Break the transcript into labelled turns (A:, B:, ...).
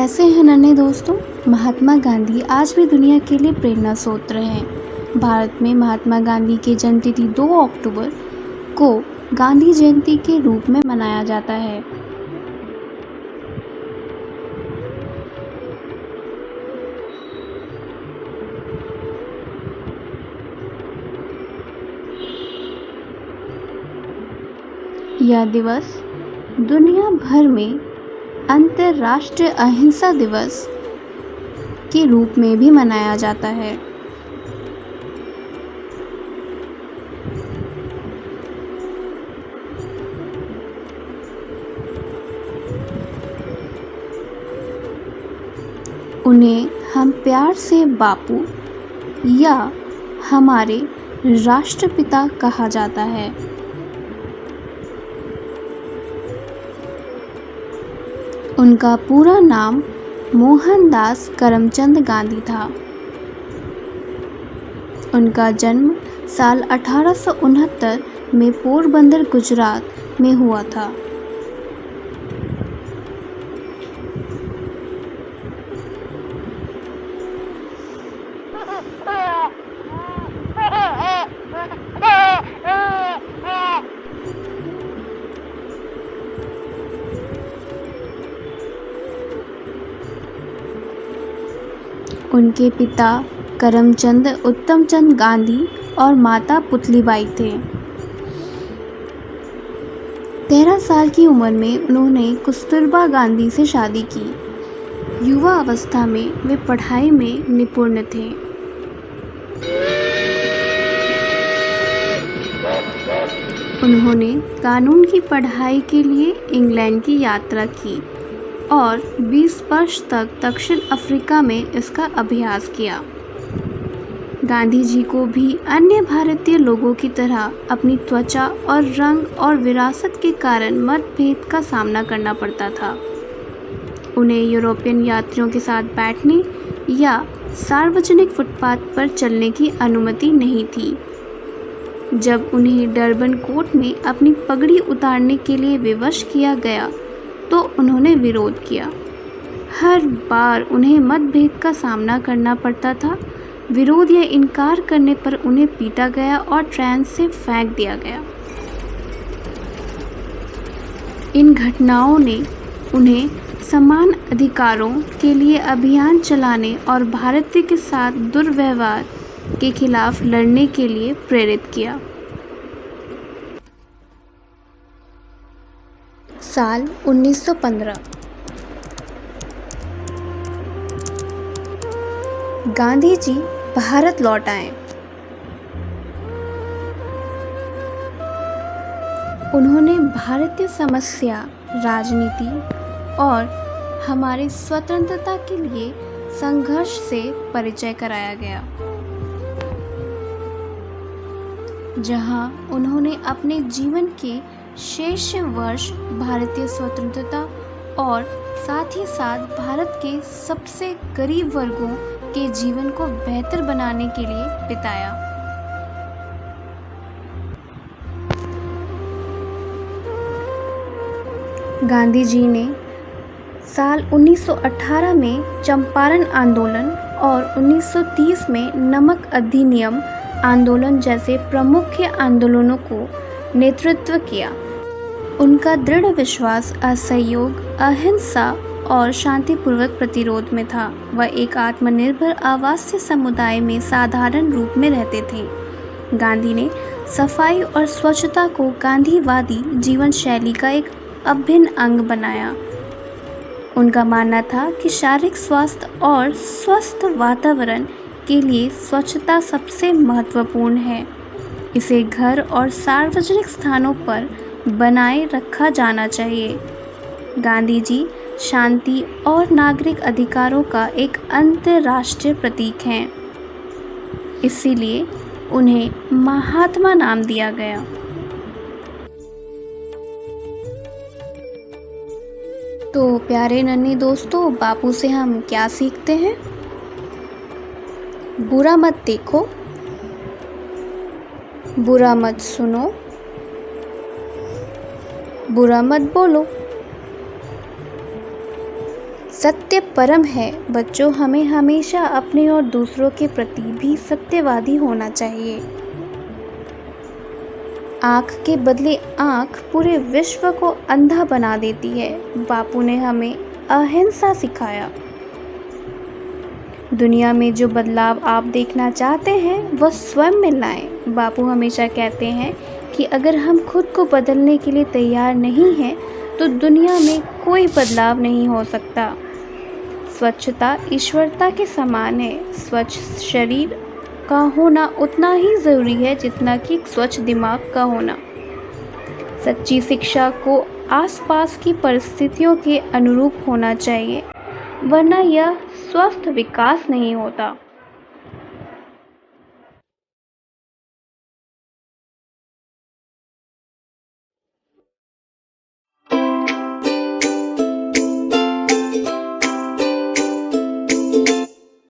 A: कैसे हैं नन्हे दोस्तों। महात्मा गांधी आज भी दुनिया के लिए प्रेरणा स्रोत हैं। भारत में महात्मा गांधी की जयंती 2 अक्टूबर को गांधी जयंती के रूप में मनाया जाता है। यह दिवस दुनिया भर में अंतर्राष्ट्रीय अहिंसा दिवस के रूप में भी मनाया जाता है। उन्हें हम प्यार से बापू या हमारे राष्ट्रपिता कहा जाता है। उनका पूरा नाम मोहनदास करमचंद गांधी था। उनका जन्म साल 1869 में पोरबंदर गुजरात में हुआ था। उनके पिता करमचंद उत्तमचंद गांधी और माता पुतलीबाई थे। 13 साल की उम्र में उन्होंने कस्तूरबा गांधी से शादी की। युवा अवस्था में वे पढ़ाई में निपुण थे। उन्होंने कानून की पढ़ाई के लिए इंग्लैंड की यात्रा की और 20 वर्ष तक दक्षिण अफ्रीका में इसका अभ्यास किया। गांधी जी को भी अन्य भारतीय लोगों की तरह अपनी त्वचा और रंग और विरासत के कारण मतभेद का सामना करना पड़ता था। उन्हें यूरोपियन यात्रियों के साथ बैठने या सार्वजनिक फुटपाथ पर चलने की अनुमति नहीं थी। जब उन्हें डरबन कोर्ट में अपनी पगड़ी उतारने के लिए विवश किया गया तो उन्होंने विरोध किया। हर बार उन्हें मतभेद का सामना करना पड़ता था। विरोध या इनकार करने पर उन्हें पीटा गया और ट्रेन से फेंक दिया गया। इन घटनाओं ने उन्हें समान अधिकारों के लिए अभियान चलाने और भारतीय के साथ दुर्व्यवहार के खिलाफ लड़ने के लिए प्रेरित किया। साल 1915 गांधी जी भारत लौट आए। उन्होंने भारतीय समस्या, राजनीति और हमारी स्वतंत्रता के लिए संघर्ष से परिचय कराया गया, जहां उन्होंने अपने जीवन के शेष वर्ष भारतीय स्वतंत्रता और साथ ही साथ भारत के सबसे गरीब वर्गों के जीवन को बेहतर बनाने के लिए बिताया। गांधी जी ने साल 1918 में चंपारण आंदोलन और 1930 में नमक अधिनियम आंदोलन जैसे प्रमुख आंदोलनों को नेतृत्व किया। उनका दृढ़ विश्वास असहयोग, अहिंसा और शांतिपूर्वक प्रतिरोध में था। वह एक आत्मनिर्भर आवासीय समुदाय में साधारण रूप में रहते थे। गांधी ने सफाई और स्वच्छता को गांधीवादी जीवन शैली का एक अभिन्न अंग बनाया। उनका मानना था कि शारीरिक स्वास्थ्य और स्वस्थ वातावरण के लिए स्वच्छता सबसे महत्वपूर्ण है। इसे घर और सार्वजनिक स्थानों पर बनाए रखा जाना चाहिए। गांधी जी शांति और नागरिक अधिकारों का एक अंतर्राष्ट्रीय प्रतीक हैं। इसीलिए उन्हें महात्मा नाम दिया गया। तो प्यारे नन्हे दोस्तों, बापू से हम क्या सीखते हैं? बुरा मत देखो, बुरा मत सुनो, बुरा मत बोलो, सत्य परम है। बच्चों, हमें हमेशा अपने और दूसरों के प्रति भी सत्यवादी होना चाहिए। आँख के बदले आँख पूरे विश्व को अंधा बना देती है। बापू ने हमें अहिंसा सिखाया। दुनिया में जो बदलाव आप देखना चाहते हैं वह स्वयं में लाएं। बापू हमेशा कहते हैं कि अगर हम खुद को बदलने के लिए तैयार नहीं हैं तो दुनिया में कोई बदलाव नहीं हो सकता। स्वच्छता ईश्वरता के समान है। स्वच्छ शरीर का होना उतना ही ज़रूरी है जितना कि स्वच्छ दिमाग का होना। सच्ची शिक्षा को आसपास की परिस्थितियों के अनुरूप होना चाहिए, वरना यह स्वस्थ विकास नहीं होता।